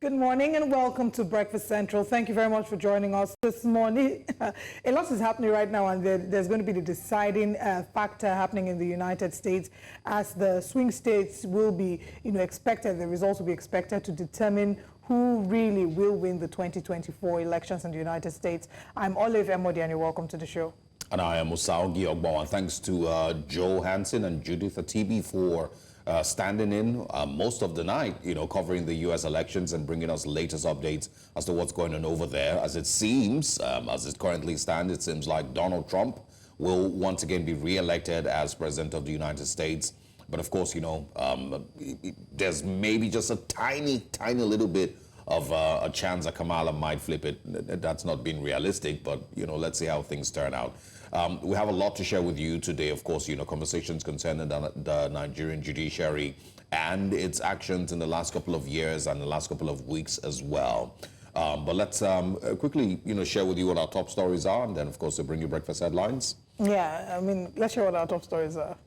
Good morning and welcome to Breakfast Central. Thank you very much for joining us this morning. A lot is happening right now, and there's going to be the deciding factor happening in the United States as the swing states will be, expected, the results will be expected to determine who really will win the 2024 elections in the United States. I'm Olive Amadi, and you're welcome to the show. And I am Osaogi Ogbawa. Thanks to Joe Hansen and Judith Atibi for standing in most of the night, covering the U.S. elections and bringing us latest updates as to what's going on over there. As it seems, as it currently stands, it seems like Donald Trump will once again be re-elected as President of the United States. But of course, there's maybe just a tiny little bit of a chance that Kamala might flip it. That's not being realistic, but, let's see how things turn out. We have a lot to share with you today, of course, conversations concerning the Nigerian judiciary and its actions in the last couple of years and the last couple of weeks as well. But let's quickly, share with you what our top stories are, and then, of course, we'll bring you breakfast headlines. Yeah, let's share what our top stories are.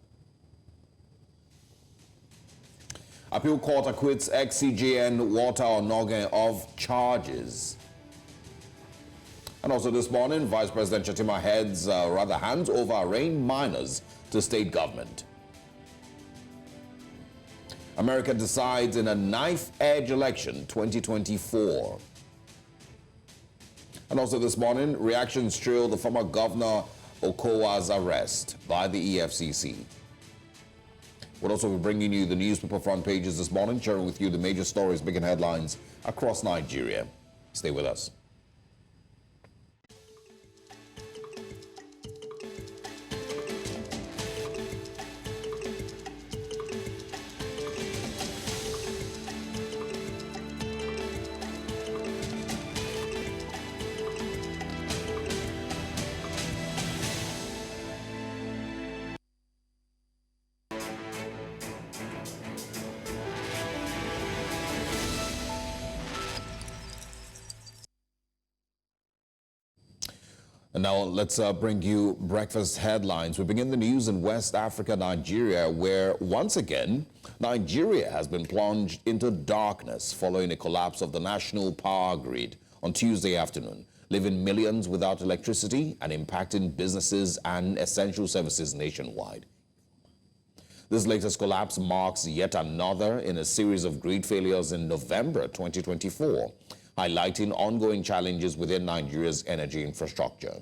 Appeal Court acquits ex-CJN Walter Onnoghen of charges. And also this morning, Vice President Shatima hands over arraigned minors to state government. America decides in a knife-edge election 2024. And also this morning, reactions trail the former governor Okowa's arrest by the EFCC. We'll also be bringing you the newspaper front pages this morning, sharing with you the major stories making headlines across Nigeria. Stay with us. And now let's bring you breakfast headlines. We begin the news in West Africa, Nigeria, where once again, Nigeria has been plunged into darkness following a collapse of the national power grid on Tuesday afternoon, leaving millions without electricity and impacting businesses and essential services nationwide. This latest collapse marks yet another in a series of grid failures in November 2024. Highlighting ongoing challenges within Nigeria's energy infrastructure.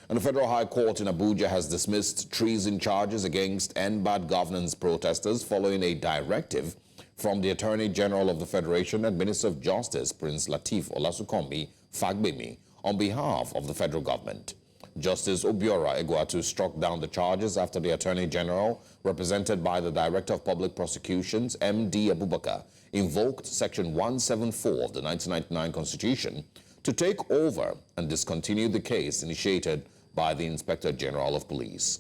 And the Federal High Court in Abuja has dismissed treason charges against End Bad Governance protesters following a directive from the Attorney General of the Federation and Minister of Justice, Prince Lateef Olasukomi Fagbemi, on behalf of the federal government. Justice Obiora Egwatu struck down the charges after the Attorney General, represented by the Director of Public Prosecutions, M.D. Abubakar, invoked Section 174 of the 1999 Constitution to take over and discontinue the case initiated by the Inspector General of Police.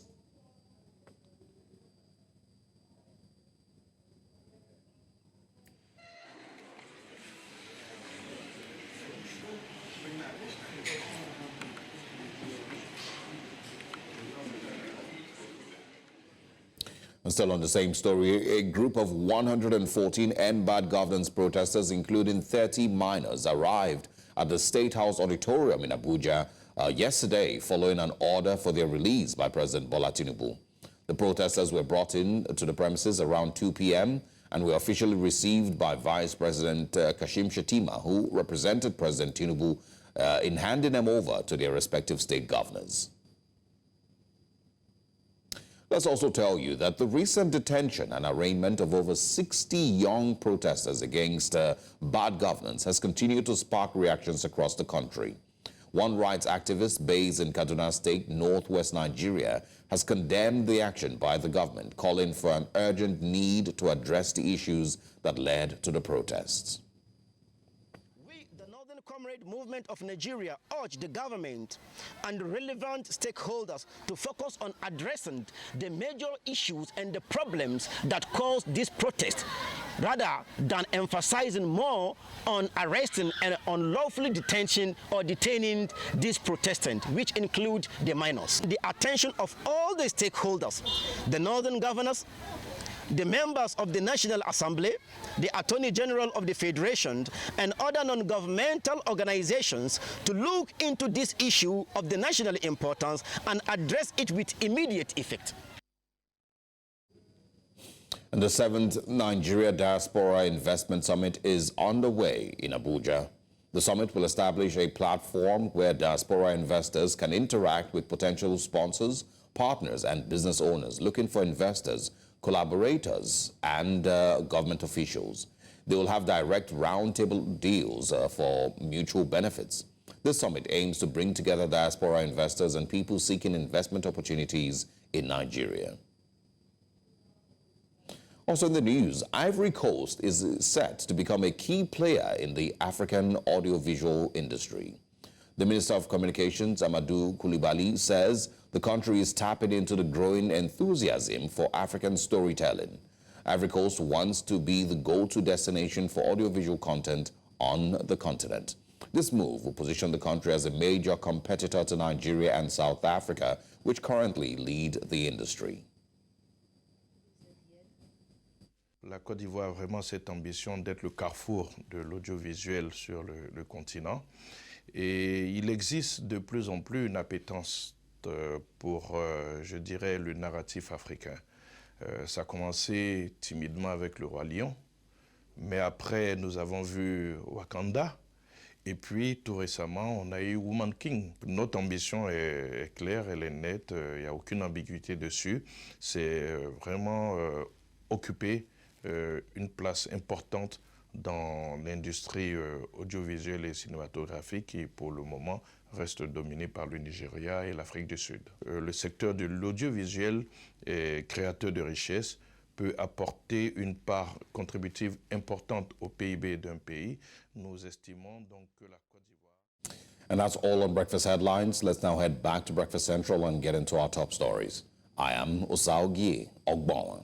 And still on the same story, a group of 114 End Bad Governance protesters, including 30 minors, arrived at the State House Auditorium in Abuja yesterday following an order for their release by President Bola Tinubu. The protesters were brought in to the premises around 2 p.m. and were officially received by Vice President Kashim Shettima, who represented President Tinubu in handing them over to their respective state governors. Let's also tell you that the recent detention and arraignment of over 60 young protesters against bad governance has continued to spark reactions across the country. One rights activist based in Kaduna State, northwest Nigeria, has condemned the action by the government, calling for an urgent need to address the issues that led to the protests. Comrade Movement of Nigeria urged the government and relevant stakeholders to focus on addressing the major issues and the problems that caused this protest, rather than emphasizing more on arresting and unlawfully detention or detaining these protestants, which include the minors. The attention of all the stakeholders, the northern governors, the members of the National Assembly, the Attorney General of the Federation, and other non-governmental organizations to look into this issue of the national importance and address it with immediate effect. And the 7th Nigeria Diaspora Investment Summit is underway in Abuja. The summit will establish a platform where diaspora investors can interact with potential sponsors, partners, and business owners looking for investors, collaborators, and government officials. They will have direct roundtable deals for mutual benefits. This summit aims to bring together diaspora investors and people seeking investment opportunities in Nigeria. Also in the news, Ivory Coast is set to become a key player in the African audiovisual industry. The Minister of Communications, Amadi Coulibaly, says the country is tapping into the growing enthusiasm for African storytelling. Ivory Coast wants to be the go-to destination for audiovisual content on the continent. This move will position the country as a major competitor to Nigeria and South Africa, which currently lead the industry. La Côte d'Ivoire a vraiment cette ambition d'être le carrefour de l'audiovisuel sur le continent. Et il existe de plus en plus une appétence pour, je dirais, le narratif africain. Ça a commencé timidement avec le Roi Lion, mais après nous avons vu Wakanda, et puis tout récemment on a eu Woman King. Notre ambition est claire, elle est nette, il n'y a aucune ambiguïté dessus. C'est vraiment occuper une place importante dans l'industrie audiovisuelle et cinématographique qui, pour le moment, reste dominée par le Nigeria et l'Afrique du Sud. Le secteur de l'audiovisuel, créateur de richesses, peut apporter une part contributive importante au PIB d'un pays. Nous estimons donc que la Côte d'Ivoire... And that's all on Breakfast Headlines. Let's now head back to Breakfast Central and get into our top stories. I am Osaogie Ogbonwa.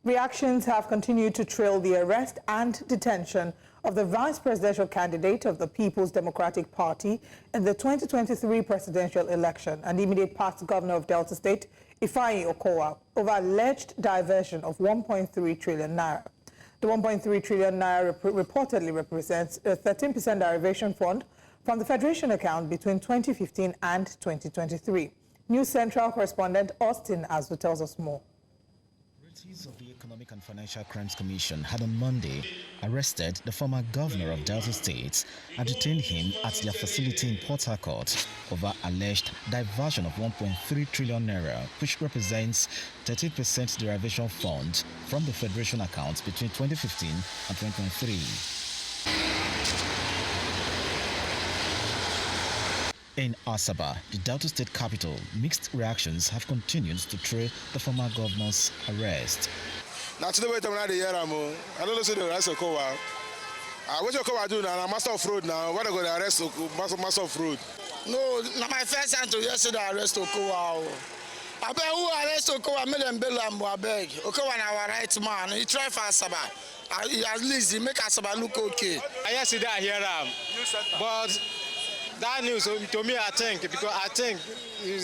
Reactions have continued to trail the arrest and detention of the vice presidential candidate of the People's Democratic Party in the 2023 presidential election and immediate past governor of Delta State, Ifeanyi Okowa, over alleged diversion of 1.3 trillion naira. The 1.3 trillion naira reportedly represents a 13% derivation fund from the Federation account between 2015 and 2023. News Central correspondent Austin Azu tells us more. Of the Economic and Financial Crimes Commission had on Monday arrested the former governor of Delta State and detained him at their facility in Port Harcourt over alleged diversion of 1.3 trillion naira, which represents 13% derivation fund from the Federation account between 2015 and 2023. In Asaba, the Delta State capital, mixed reactions have continued to trail the former governor's arrest. Now today I don't know the arrest Okowa. What Okowa do now? Master of fraud now. What are going to arrest master of fraud? No, not my first time to yesterday arrest Okowa. I beg who arrest Okowa, made them bail him, I beg. Okowa na our right man. He try for Asaba. At least he make Asaba look okay. Yesterday I hear but that news to me, I think, because I think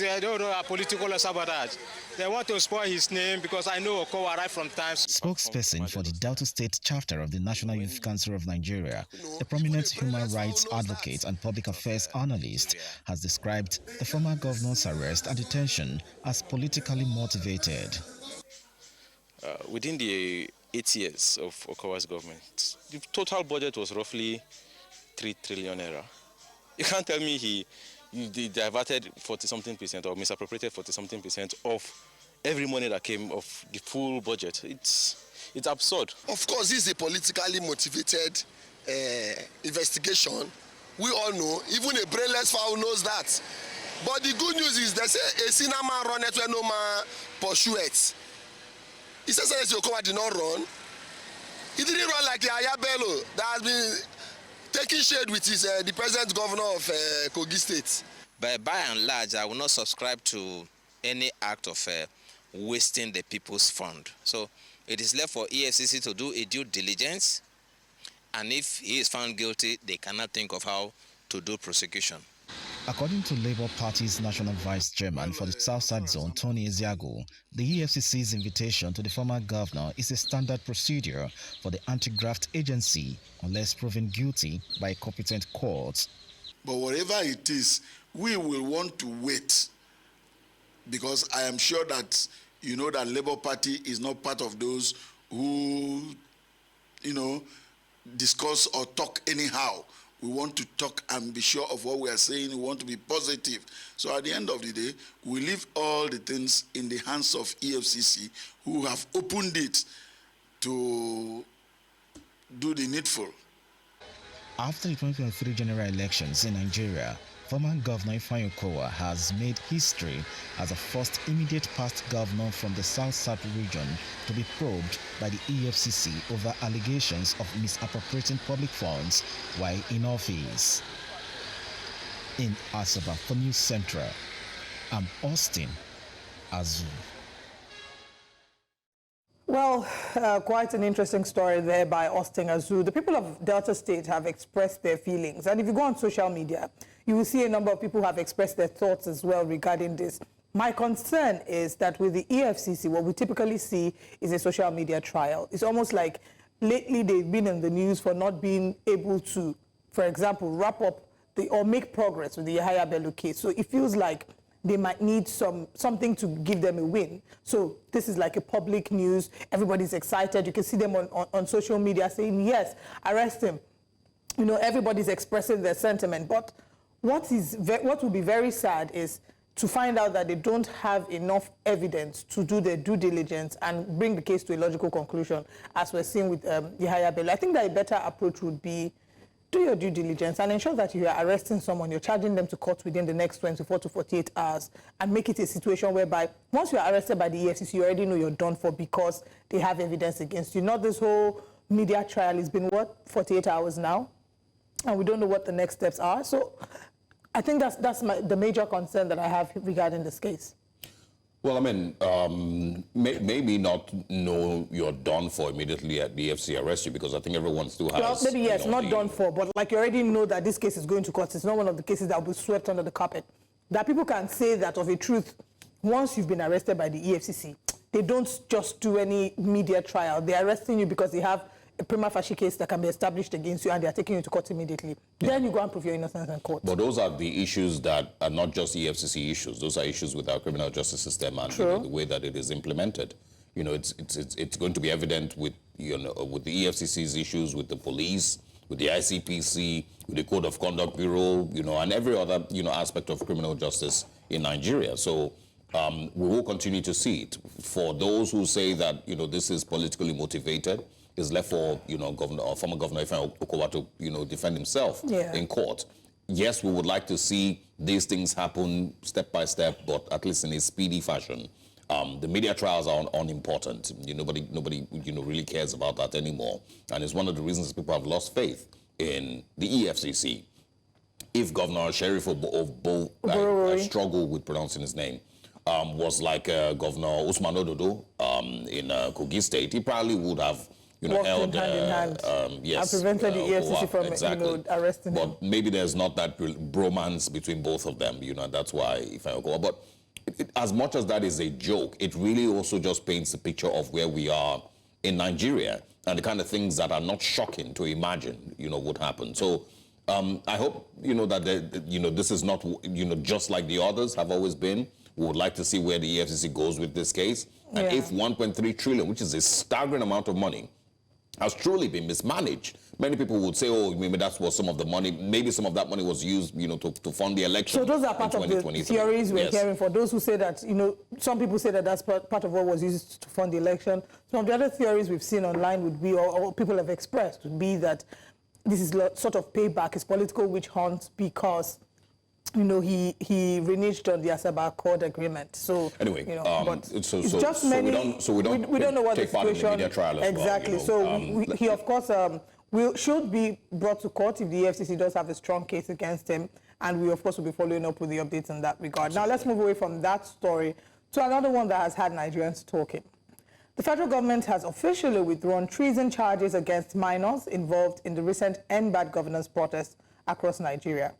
I don't know a political sabotage. They want to spoil his name because I know Okowa right from time. Spokesperson for the Delta State chapter of the National Youth Council of Nigeria, a prominent human rights advocate and public affairs analyst, has described the former governor's arrest and detention as politically motivated. Within the 8 years of Okowa's government, the total budget was roughly 3 trillion naira. You can't tell me he diverted 40-something% or misappropriated 40-something% of every money that came of the full budget. It's absurd. Of course, this is a politically motivated investigation. We all know, even a brainless fowl knows that. But the good news is they say a cinema run it where no man pursue it. He says that Okowa did not run. He didn't run like the Ayabello that has been taking shade with his, the present governor of Kogi State. But by and large, I will not subscribe to any act of wasting the people's fund. So it is left for EFCC to do a due diligence And if he is found guilty, they cannot think of how to do prosecution. According to Labour Party's National Vice Chairman for the Southside Zone, Tony Ezeagu, the EFCC's invitation to the former governor is a standard procedure for the anti-graft agency unless proven guilty by a competent court. But whatever it is, we will want to wait, because I am sure that you know that Labour Party is not part of those who, discuss or talk anyhow. We want to talk and be sure of what we are saying. We want to be positive. So at the end of the day, we leave all the things in the hands of EFCC, who have opened it to do the needful. After the 2023 general elections in Nigeria, former Governor Ifeanyi Okowa has made history as the first immediate past governor from the South-South region to be probed by the EFCC over allegations of misappropriating public funds while in office. In Asaba for News Central, I'm Austin Azu. Well, quite an interesting story there by Austin Azu. The people of Delta State have expressed their feelings. And if you go on social media, you will see a number of people have expressed their thoughts as well regarding this. My concern is that with the EFCC, what we typically see is a social media trial. It's almost like lately they've been in the news for not being able to, for example, wrap up or make progress with the Yahaya Bello case. So it feels like they might need something to give them a win. So this is like a public news. Everybody's excited. You can see them on social media saying, yes, arrest him. Everybody's expressing their sentiment. But what will be very sad is to find out that they don't have enough evidence to do their due diligence and bring the case to a logical conclusion, as we're seeing with Yahaya Bello. I think that a better approach would be do your due diligence and ensure that you are arresting someone, you're charging them to court within the next 24 to 48 hours, and make it a situation whereby once you're arrested by the EFCC, you already know you're done for because they have evidence against you. Not this whole media trial. It's been, 48 hours now, and we don't know what the next steps are. So I think that's the major concern that I have regarding this case. Well, I mean, maybe not know you're done for immediately at the EFCC arrest you, because I think everyone still has... Well, maybe yes, not done for, but like you already know that this case is going to court. It's not one of the cases that will be swept under the carpet. That people can say that of a truth, once you've been arrested by the EFCC, they don't just do any media trial. They're arresting you because they have a prima facie case that can be established against you, and they're taking you to court immediately. Yeah. Then you go and prove your innocence in court. But those are the issues that are not just EFCC issues. Those are issues with our criminal justice system and the way that it is implemented. It's going to be evident with with the EFCC's issues, with the police, with the ICPC, with the Code of Conduct Bureau, and every other aspect of criminal justice in Nigeria. So we will continue to see it. For those who say that this is politically motivated, is left for former Governor Ifeanyi Okowa to defend himself in court. Yes, we would like to see these things happen step by step, but at least in a speedy fashion. The media trials are unimportant. Nobody really cares about that anymore, and it's one of the reasons people have lost faith in the EFCC. If Governor Sheriff of I struggle with pronouncing his name, was like Governor Usman Ododo in Kogi State, he probably would have held hand in hand, yes, and prevented the EFCC from arresting him. But maybe there's not that bromance between both of them, and that's why Ifeanyi Okowa. But as much as that is a joke, it really also just paints a picture of where we are in Nigeria and the kind of things that are not shocking to imagine, would happen. So I hope, that, this is not, just like the others have always been. We would like to see where the EFCC goes with this case. And if 1.3 trillion, which is a staggering amount of money, has truly been mismanaged. Many people would say, oh, maybe that's what some of the money, maybe some of that money was used, to fund the election. So those are part of the theories we're hearing. For those who say that, some people say that that's part of what was used to fund the election. Some of the other theories we've seen online would be, or people have expressed, would be that this is sort of payback, his political witch hunt, because he reneged on the Asaba Accord agreement. So anyway, but it's just many. We don't know what take the part in the media trial as exactly. Well, so he of course should be brought to court if the EFCC does have a strong case against him, and we of course will be following up with the updates in that regard. Now let's move away from that story to another one that has had Nigerians talking. The federal government has officially withdrawn treason charges against minors involved in the recent End Bad Governance protests across Nigeria.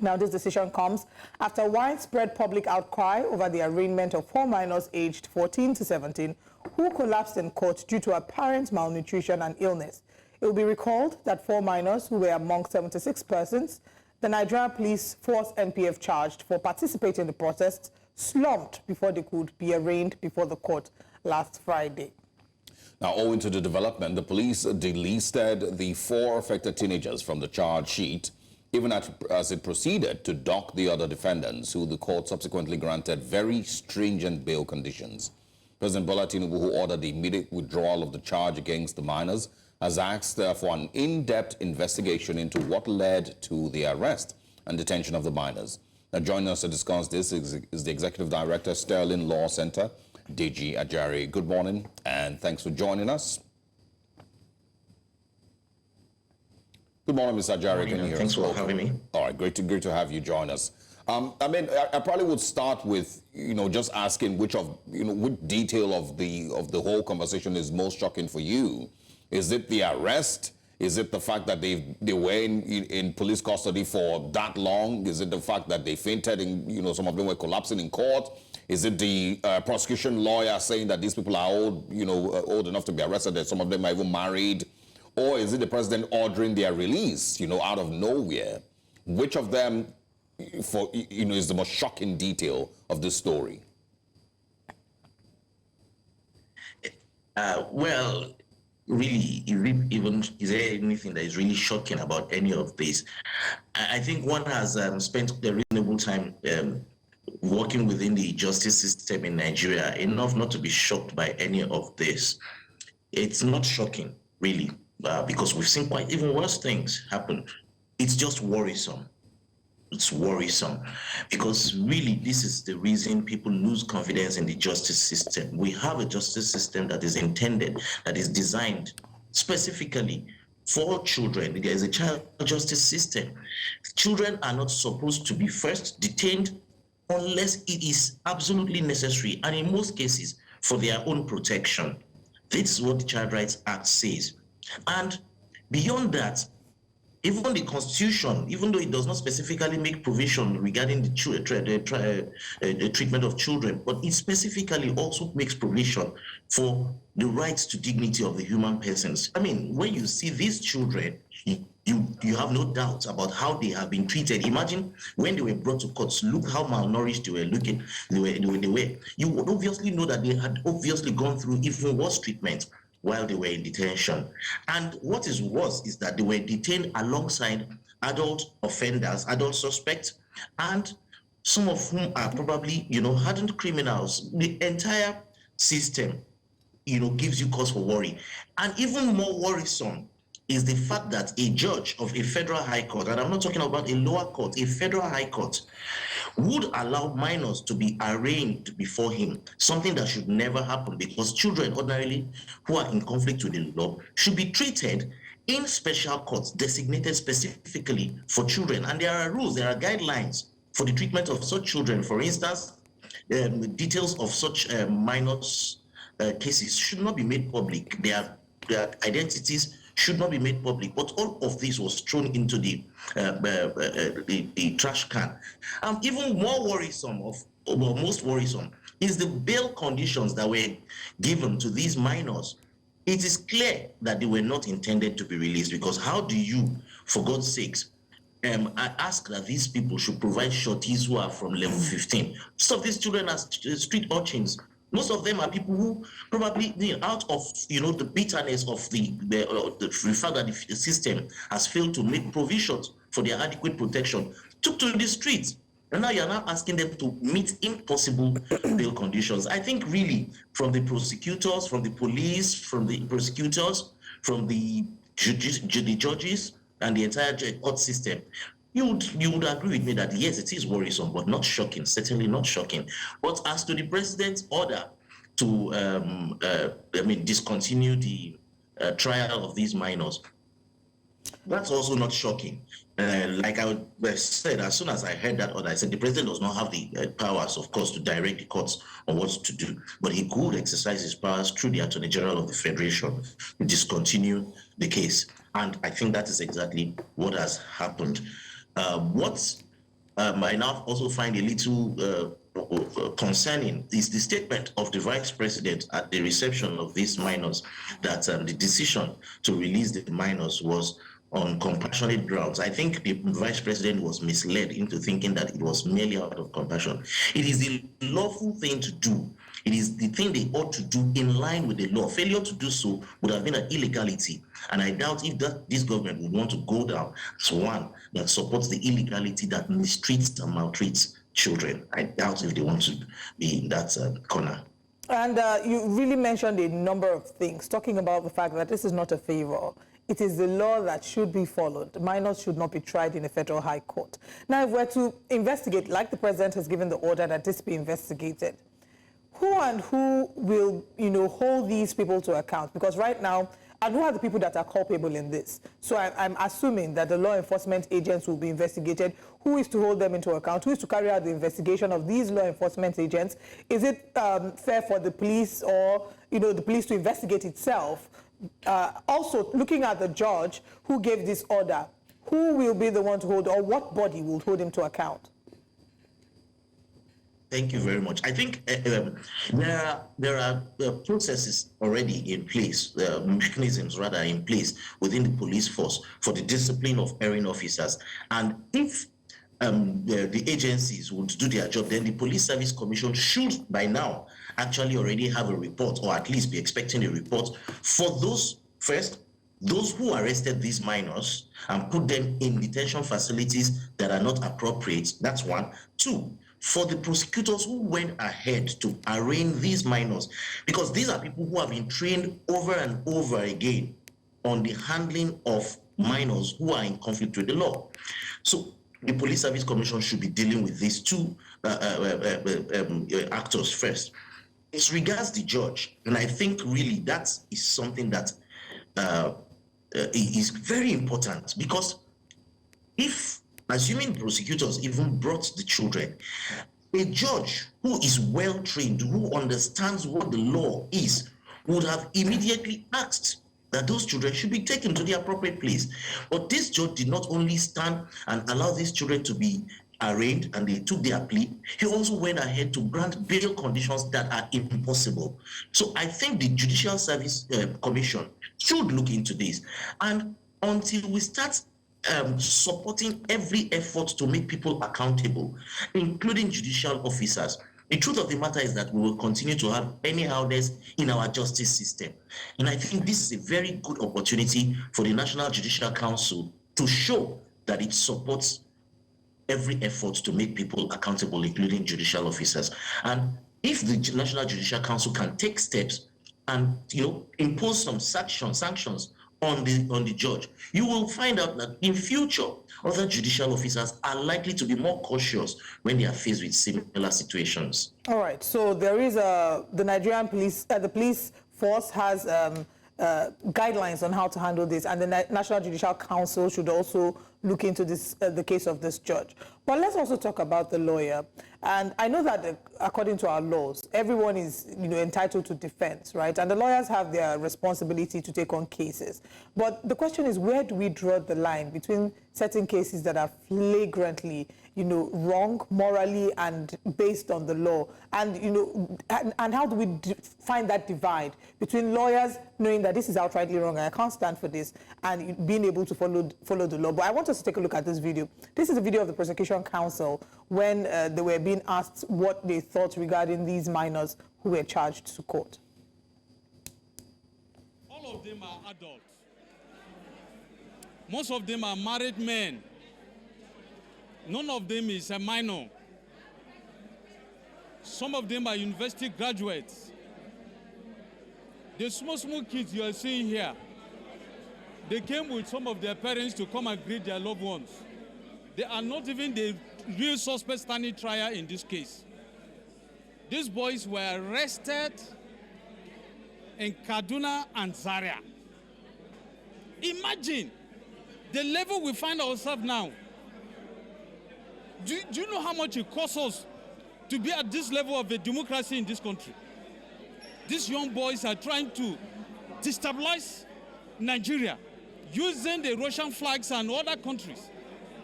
Now, this decision comes after widespread public outcry over the arraignment of 4 minors aged 14 to 17 who collapsed in court due to apparent malnutrition and illness. It will be recalled that 4 minors, who were among 76 persons the Nigeria Police Force NPF charged for participating in the protests, slumped before they could be arraigned before the court last Friday. Now, owing to the development, the police delisted the 4 affected teenagers from the charge sheet, even as it proceeded to dock the other defendants, who the court subsequently granted very stringent bail conditions. President Bola Tinubu, who ordered the immediate withdrawal of the charge against the minors, has asked for an in-depth investigation into what led to the arrest and detention of the minors. Now, joining us to discuss this is the Executive Director, Sterling Law Center, Deji Ajari. Good morning, and thanks for joining us. Good morning, Mr. Ajari. Can you hear us? Thanks for having me. All right, great to have you join us. I mean, I probably would start with, just asking which detail of the whole conversation is most shocking for you. Is it the arrest? Is it the fact that they were in police custody for that long? Is it the fact that they fainted and, some of them were collapsing in court? Is it the prosecution lawyer saying that these people are old enough to be arrested, that some of them are even married? Or is it the president ordering their release, out of nowhere? Which of them, is the most shocking detail of this story? Well, really, is there anything that is really shocking about any of this? I think one has spent a reasonable time working within the justice system in Nigeria enough not to be shocked by any of this. It's not shocking, really, because we've seen quite even worse things happen. It's just worrisome. It's worrisome because really this is the reason people lose confidence in the justice system. We have a justice system that is intended, that is designed specifically for children. There is a child justice system. Children are not supposed to be first detained unless it is absolutely necessary, and in most cases for their own protection. This is what the Child Rights Act says. And beyond that, even the Constitution, even though it does not specifically make provision regarding the treatment of children, but it specifically also makes provision for the rights to dignity of the human persons. I mean, when you see these children, you have no doubt about how they have been treated. Imagine when they were brought to court, look how malnourished they were looking. They were. You would obviously know that they had obviously gone through even worse treatment while they were in detention. And what is worse is that they were detained alongside adult offenders, adult suspects, and some of whom are probably, hardened criminals. The entire system, gives you cause for worry. And even more worrisome is the fact that a judge of a federal high court, and I'm not talking about a lower court, a federal high court, would allow minors to be arraigned before him, something that should never happen because children ordinarily who are in conflict with the law should be treated in special courts designated specifically for children. And there are rules, there are guidelines for the treatment of such children. For instance, details of such minors' cases should not be made public. Their identities should not be made public, but all of this was thrown into the trash can. Even more worrisome, most worrisome, is the bail conditions that were given to these minors. It is clear that they were not intended to be released, because how do you, for God's sakes, I ask that these people should provide shorties who are from level 15. Some of these children are street urchins. Most of them are people who probably, out of the bitterness of the fact that the system has failed to make provisions for their adequate protection, took to the streets. And now you're now asking them to meet impossible bail conditions. I think really from the prosecutors, from the police, from the prosecutors, from the judges and the entire court system, you would agree with me that yes, it is worrisome, but not shocking, certainly not shocking. But as to the president's order to discontinue the trial of these minors, That's also not shocking. Like I said, as soon as I heard that order, I said the president does not have the powers, of course, to direct the courts on what to do, but he could exercise his powers through the Attorney General of the Federation to discontinue the case. And I think that is exactly what has happened. What I now also find a little concerning is the statement of the vice president at the reception of these minors that the decision to release the minors was on compassionate grounds. I think the vice president was misled into thinking that it was merely out of compassion. It is the lawful thing to do. It is the thing they ought to do in line with the law. Failure to do so would have been an illegality. And I doubt if this government would want to go down as one that supports the illegality that mistreats and maltreats children. I doubt if they want to be in that corner. And you really mentioned a number of things, talking about the fact that this is not a favor. It is the law that should be followed. Minors should not be tried in a federal high court. Now, if we're to investigate, like the president has given the order that this be investigated, who and who will, hold these people to account? Because right now, and who are the people that are culpable in this? So I'm assuming that the law enforcement agents will be investigated. Who is to hold them into account? Who is to carry out the investigation of these law enforcement agents? Is it fair for the police or, the police to investigate itself? Also, looking at the judge who gave this order, who will be the one to hold, or what body will hold him to account? Thank you very much. I think there are processes already in place, mechanisms rather in place within the police force for the discipline of erring officers. And if the agencies would do their job, then the Police Service Commission should by now actually already have a report, or at least be expecting a report for those who arrested these minors and put them in detention facilities that are not appropriate. That's one. Two, for the prosecutors who went ahead to arraign these minors, because these are people who have been trained over and over again on the handling of minors who are in conflict with the law. So the Police Service Commission should be dealing with these two actors first. As regards the judge, and I think really that is something that is very important, because if, assuming prosecutors even brought the children, a judge who is well trained, who understands what the law is, would have immediately asked that those children should be taken to the appropriate place. But this judge did not only stand and allow these children to be arraigned and they took their plea, he also went ahead to grant bail conditions that are impossible. So I think the Judicial Service Commission should look into this. And until we start supporting every effort to make people accountable, including judicial officers, the truth of the matter is that we will continue to have anyhowness in our justice system. And I think this is a very good opportunity for the National Judicial Council to show that it supports every effort to make people accountable, including judicial officers. And if the National Judicial Council can take steps and impose some sanctions on the judge, you will find out that in future other judicial officers are likely to be more cautious when they are faced with similar situations. All right. So there is the Nigerian police, the police force has guidelines on how to handle this, and the National Judicial Council should also look into this, the case of this judge. But let's also talk about the lawyer. And I know that according to our laws, everyone is entitled to defense, right? And the lawyers have their responsibility to take on cases. But the question is, where do we draw the line between certain cases that are flagrantly wrong morally and based on the law, and and how do we find that divide between lawyers knowing that this is outrightly wrong and I can't stand for this, and being able to follow the law? But I want us to take a look at this video. This is a video of the Prosecution Counsel when they were being asked what they thought regarding these minors who were charged to court. All of them are adults. Most of them are married men. None of them is a minor. Some of them are university graduates. The small kids you are seeing here, they came with some of their parents to come and greet their loved ones. They are not even the real suspects standing trial in this case. These boys were arrested in Kaduna and Zaria. Imagine The level we find ourselves now, do you know how much it costs us to be at this level of a democracy in this country? These young boys are trying to destabilize Nigeria using the Russian flags and other countries,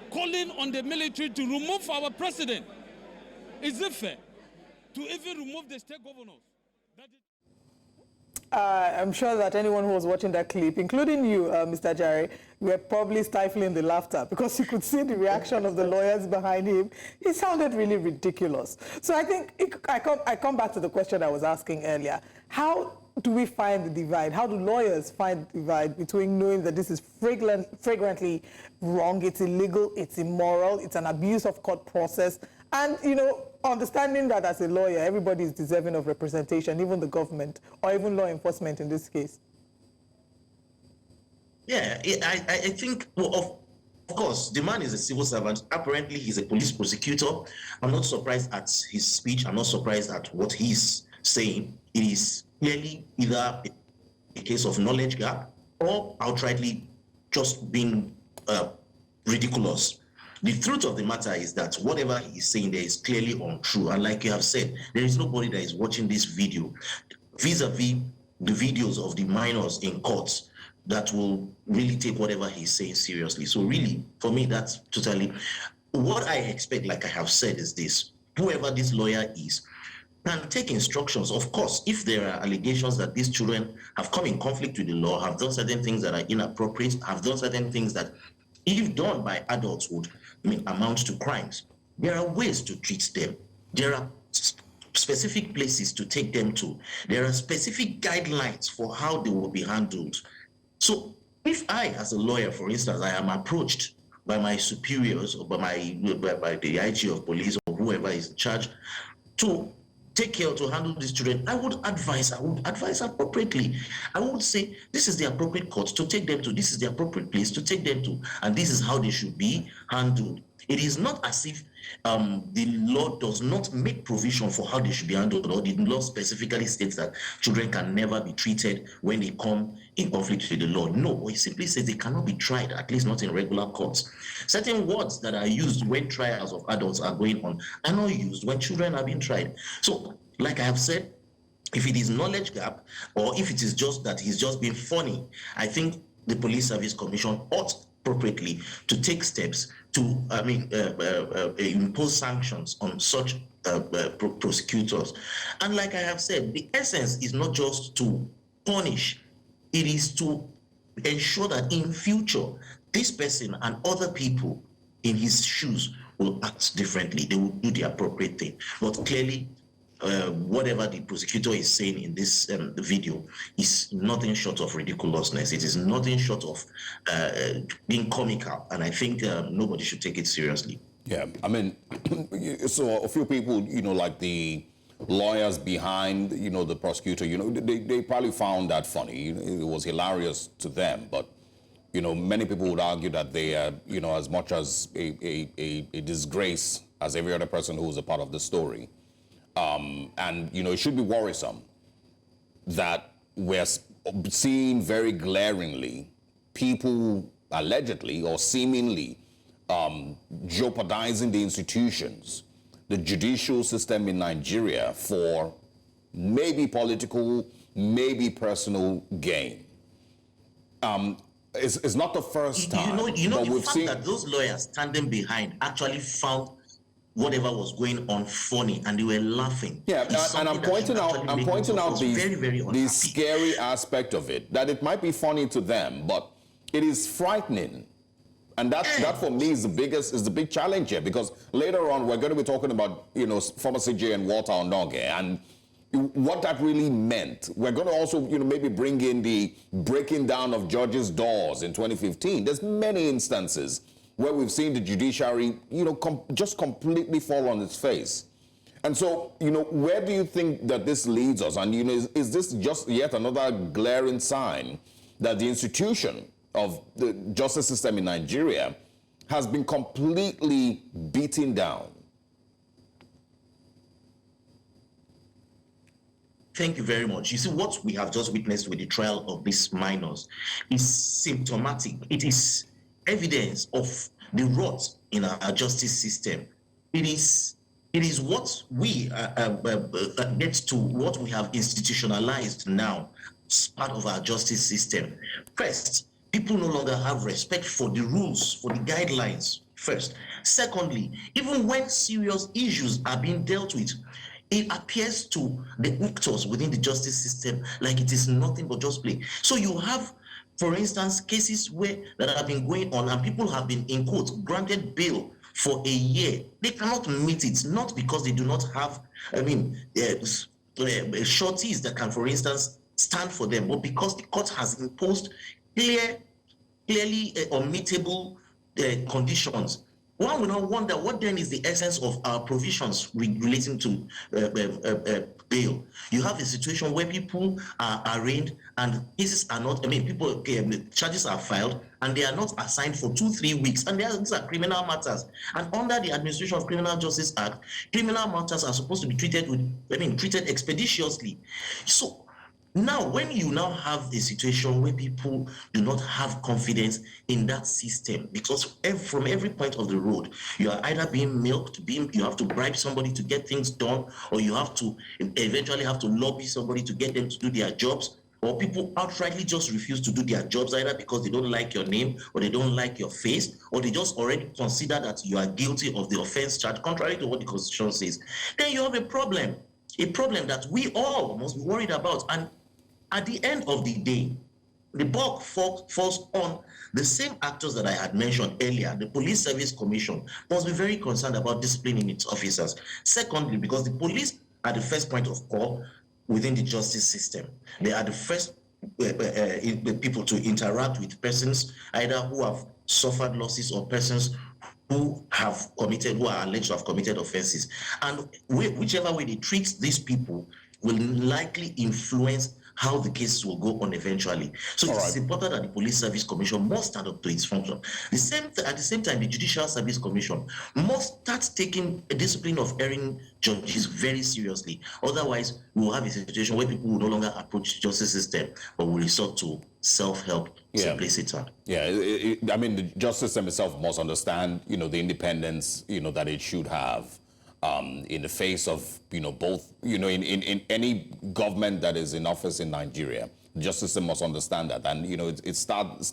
calling on the military to remove our president. Is it fair to even remove the state governors? I'm sure that anyone who was watching that clip, including you, Mr. Jare, were probably stifling the laughter because you could see the reaction of the lawyers behind him. He sounded really ridiculous. So I think I come back to the question I was asking earlier. How do we find the divide? How do lawyers find the divide between knowing that this is flagrantly wrong, it's illegal, it's immoral, it's an abuse of court process, and, you know, understanding that as a lawyer, everybody is deserving of representation, even the government, or even law enforcement in this case? Yeah, I think, well, of course, the man is a civil servant. Apparently, he's a police prosecutor. I'm not surprised at his speech. I'm not surprised at what he's saying. It is clearly either a case of knowledge gap or outrightly just being ridiculous. The truth of the matter is that whatever he is saying there is clearly untrue. And like you have said, there is nobody that is watching this video vis-a-vis the videos of the minors in courts that will really take whatever he's saying seriously. So really, for me, that's totally what I expect. Like I have said, is this: whoever this lawyer is can take instructions. Of course, if there are allegations that these children have come in conflict with the law, have done certain things that are inappropriate, have done certain things that, if done by adults, would amount to crimes, there are ways to treat them. There are specific places to take them to. There are specific guidelines for how they will be handled. So if I, as a lawyer, for instance, I am approached by my superiors or by the IG of police or whoever is in charge to take care to handle these children, I would advise appropriately. I would say, this is the appropriate court to take them to, this is the appropriate place to take them to, and this is how they should be handled. It is not as if the law does not make provision for how they should be handled, or the law specifically states that children can never be treated when they come in conflict with the law. No, it simply says they cannot be tried, at least not in regular courts. Certain words that are used when trials of adults are going on are not used when children are being tried. So, like I have said, if it is knowledge gap, or if it is just that he's just being funny, I think the Police Service Commission ought appropriately to take steps to, impose sanctions on such prosecutors. And like I have said, the essence is not just to punish, it is to ensure that in future, this person and other people in his shoes will act differently. They will do the appropriate thing. But clearly, whatever the prosecutor is saying in this video is nothing short of ridiculousness. It is nothing short of being comical, and I think nobody should take it seriously. Yeah, I mean, so a few people, like the lawyers behind, the prosecutor, they probably found that funny. It was hilarious to them, but, many people would argue that they are, as much as a disgrace as every other person who was a part of the story. And, it should be worrisome that we're seeing very glaringly people allegedly or seemingly jeopardizing the institutions, the judicial system in Nigeria for maybe political, maybe personal gain. It's not the first time. The fact that those lawyers standing behind actually found whatever was going on funny, and they were laughing. Yeah, and I'm pointing out the scary aspect of it, that it might be funny to them, but it is frightening. And that for me is the big challenge here, because later on we're going to be talking about, former CJ and Walter Onnoghen and what that really meant. We're going to also, maybe bring in the breaking down of judges' doors in 2015. There's many instances where we've seen the judiciary, just completely fall on its face. And so, where do you think that this leads us? And, is this just yet another glaring sign that the institution of the justice system in Nigeria has been completely beaten down? Thank you very much. You see, what we have just witnessed with the trial of these minors is symptomatic. It is evidence of the rot in our justice system. It is what we get to what we have institutionalized now as part of our justice system. First, people no longer have respect for the rules, for the guidelines. First. Secondly, even when serious issues are being dealt with, it appears to the actors within the justice system like it is nothing but just play. So you have, for instance, cases that have been going on and people have been, in quotes, granted bail for a year. They cannot meet it, not because they do not have, shorties that can, for instance, stand for them, but because the court has imposed clearly unmeetable conditions. One will not wonder what then is the essence of our provisions relating to bail. You have a situation where people are arraigned and cases are not, charges are filed and they are not assigned for 2-3 weeks. And these are criminal matters. And under the Administration of Criminal Justice Act, criminal matters are supposed to be treated expeditiously. So now, when you now have a situation where people do not have confidence in that system, because from every point of the road, you are either being milked, you have to bribe somebody to get things done, or you have to eventually have to lobby somebody to get them to do their jobs, or people outrightly just refuse to do their jobs either because they don't like your name, or they don't like your face, or they just already consider that you are guilty of the offense charge, contrary to what the Constitution says. Then you have a problem that we all must be worried about. And at the end of the day, the buck falls on the same actors that I had mentioned earlier. The Police Service Commission must be very concerned about disciplining its officers. Secondly, because the police are the first point of call within the justice system. They are the first people to interact with persons either who have suffered losses or persons who are alleged to have committed offenses. And whichever way they treat these people will likely influence how the case will go on eventually. So it's important that the Police Service Commission must stand up to its function. At the same time, the Judicial Service Commission must start taking a discipline of erring judges very seriously. Otherwise, we will have a situation where people will no longer approach the justice system, but will resort to self-help, simplicity. The justice system itself must understand, the independence, that it should have. In the face of, both, in any government that is in office in Nigeria, the justice system must understand that. And, it starts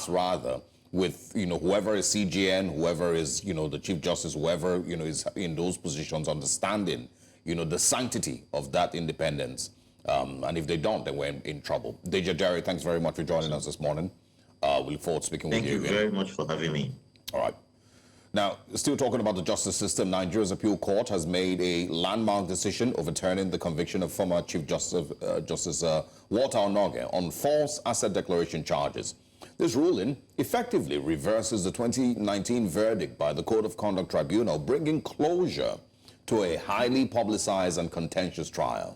rather with, whoever is CJN, whoever is, the Chief Justice, whoever, is in those positions, understanding, the sanctity of that independence. And if they don't, then we're in trouble. Deja Jerry, thanks very much for joining us this morning. We look forward to speaking with you again. Thank you very much for having me. All right. Now, still talking about the justice system, Nigeria's appeal court has made a landmark decision overturning the conviction of former Chief Justice Walter Onnoghen on false asset declaration charges. This ruling effectively reverses the 2019 verdict by the Code of Conduct Tribunal, bringing closure to a highly publicized and contentious trial.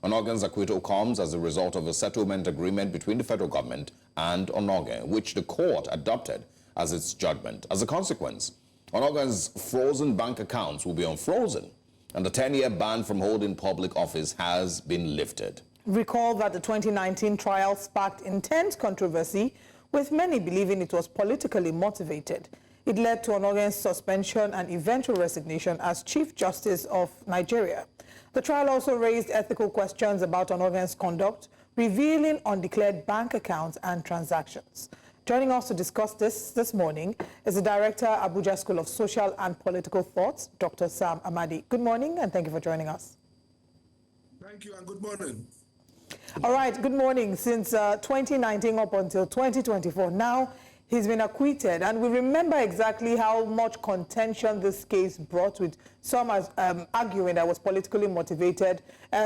Onnoghen's acquittal comes as a result of a settlement agreement between the federal government and Onnoghen, which the court adopted as its judgment. As a consequence, Onnoghen's frozen bank accounts will be unfrozen, and the 10-year ban from holding public office has been lifted. Recall that the 2019 trial sparked intense controversy, with many believing it was politically motivated. It led to Onnoghen's suspension and eventual resignation as Chief Justice of Nigeria. The trial also raised ethical questions about Onnoghen's conduct, revealing undeclared bank accounts and transactions. Joining us to discuss this morning is the Director, Abuja School of Social and Political Thought, Dr. Sam Amadi. Good morning, and thank you for joining us. Thank you, and good morning. All right, good morning. Since 2019 up until 2024, now he's been acquitted, and we remember exactly how much contention this case brought, with some arguing that it was politically motivated,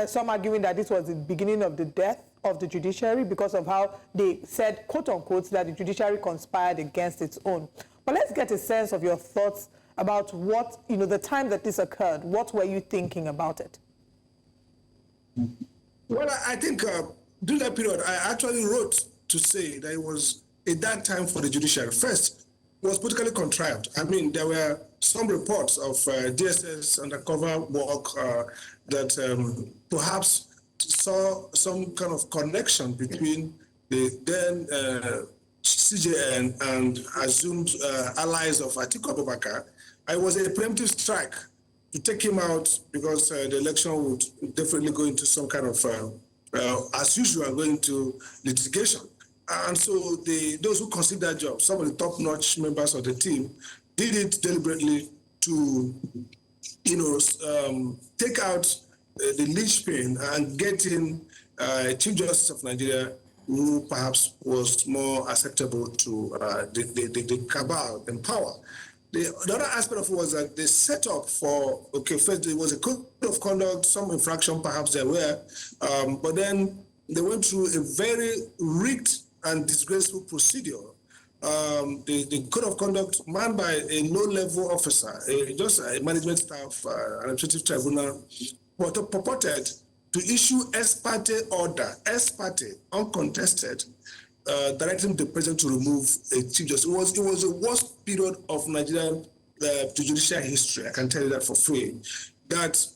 some arguing that this was the beginning of the death of the judiciary because of how they said, quote unquote, that the judiciary conspired against its own. But let's get a sense of your thoughts about what, the time that this occurred. What were you thinking about it? Well, I think during that period, I actually wrote to say that it was a dark time for the judiciary. First, it was politically contrived. I mean, there were some reports of DSS undercover work that perhaps saw some kind of connection between the then CJN and assumed allies of Atiku Abubakar, it was a preemptive strike to take him out because the election would definitely go into some kind of, as usual, going to litigation. And so those who considered that job, some of the top-notch members of the team, did it deliberately to, take out the linchpin and get in Chief Justice of Nigeria, who perhaps was more acceptable to the cabal in power. The other aspect of it was that the setup for, first there was a code of conduct, some infraction perhaps there were, but then they went through a very rigged and disgraceful procedure. The code of conduct manned by a low-level officer, just a management staff, an administrative tribunal, purported to issue ex parte order, ex parte, uncontested, directing the president to remove a chief justice. It was the worst period of Nigerian judicial history, I can tell you that for free, that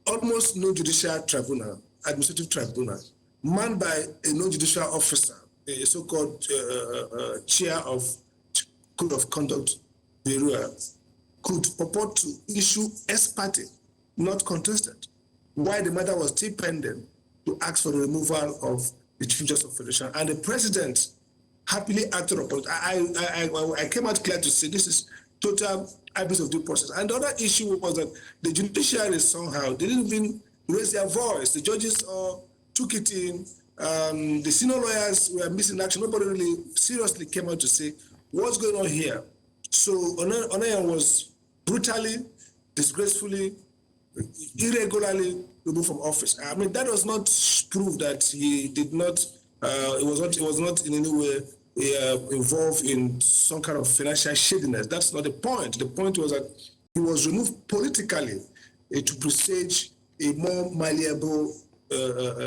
almost no judicial tribunal, administrative tribunal, manned by a non-judicial officer, a so-called chair of code of conduct bureau, could purport to issue ex parte, not contested, while the matter was still pending, to ask for the removal of the Chief Justice of the Federation. And the president happily acted upon it. I came out clear to say this is total abuse of due process. And the other issue was that the judiciary somehow didn't even raise their voice. The judges took it in. The senior lawyers were missing action. Nobody really seriously came out to say, what's going on here? So Onnoghen was brutally, disgracefully, irregularly removed from office. I mean, that does not prove that he did not, it was not in any way involved in some kind of financial shadiness. That's not the point. The point was that he was removed politically to presage a more malleable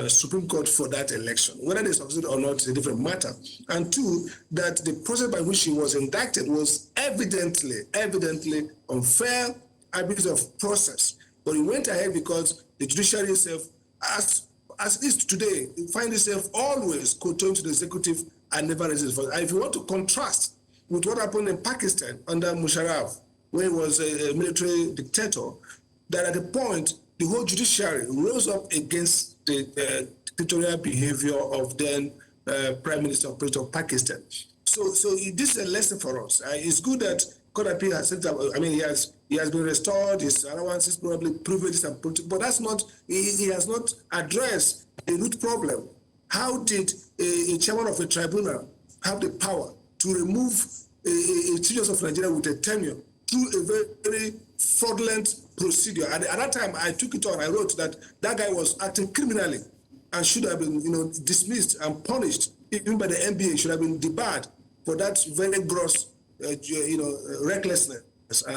Supreme Court for that election. Whether they succeed or not is a different matter. And two, that the process by which he was indicted was evidently unfair, abuse of process. But he went ahead because the judiciary itself, as it is today, finds itself always kowtowing to the executive and never raises voice. And if you want to contrast with what happened in Pakistan under Musharraf, where he was a military dictator, that at the point, the whole judiciary rose up against the dictatorial behavior of then Prime Minister of Pakistan. So this is a lesson for us. It's good that Court of Appeal has set up, I mean, he has been restored, his allowances probably privileges and political, but that's not, he has not addressed the root problem. How did a chairman of a tribunal have the power to remove a Chief Justice of Nigeria with a tenure through a very fraudulent procedure? And at that time, I took it on, I wrote that guy was acting criminally and should have been, dismissed and punished, even by the NBA, should have been debarred for that very gross, recklessness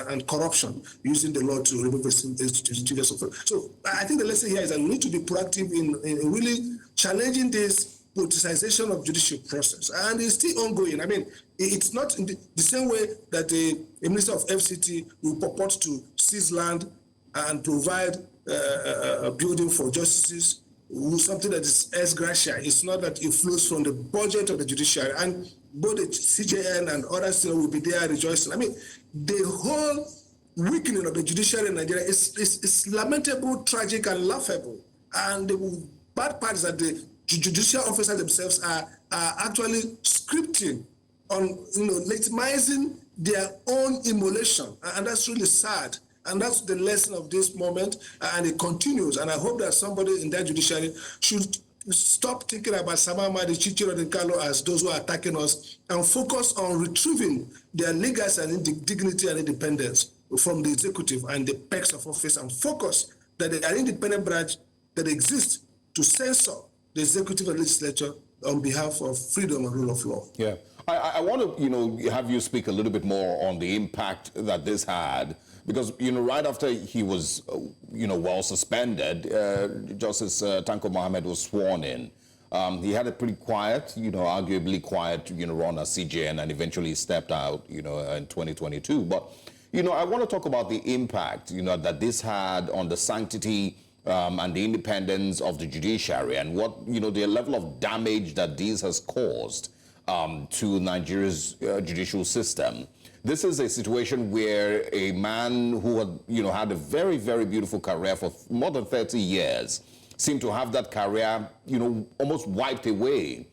and corruption, using the law to remove his Chief Justice. So I think the lesson here is that we need to be proactive in really challenging this politicization of judicial process, and it's still ongoing. I mean, it's not in the same way that a minister of FCT will purport to seize land and provide a building for justices, something that is ex gratia. It's not that it flows from the budget of the judiciary, and both the CJN and others will be there rejoicing. I mean, the whole weakening of the judiciary in Nigeria is lamentable, tragic, and laughable. And the bad part is that the judicial officers themselves are actually scripting on, legitimizing their own immolation, and that's really sad. And that's the lesson of this moment, and it continues. And I hope that somebody in that judiciary should stop thinking about Amadi, Chichiro, and Carlo as those who are attacking us, and focus on retrieving their legacy and dignity and independence from the executive and the perks of office, and focus that they are independent branch that exists to censor the executive and legislature on behalf of freedom and rule of law. Yeah, I want to, have you speak a little bit more on the impact that this had, because, right after he was, well suspended, Justice Tanko Mohammed was sworn in. He had a pretty quiet, arguably quiet, run as CJN, and eventually stepped out, in 2022. But, I want to talk about the impact, that this had on the sanctity and the independence of the judiciary, and what, the level of damage that this has caused to Nigeria's judicial system. This is a situation where a man who had, had a very, very beautiful career for more than 30 years seemed to have that career, almost wiped away,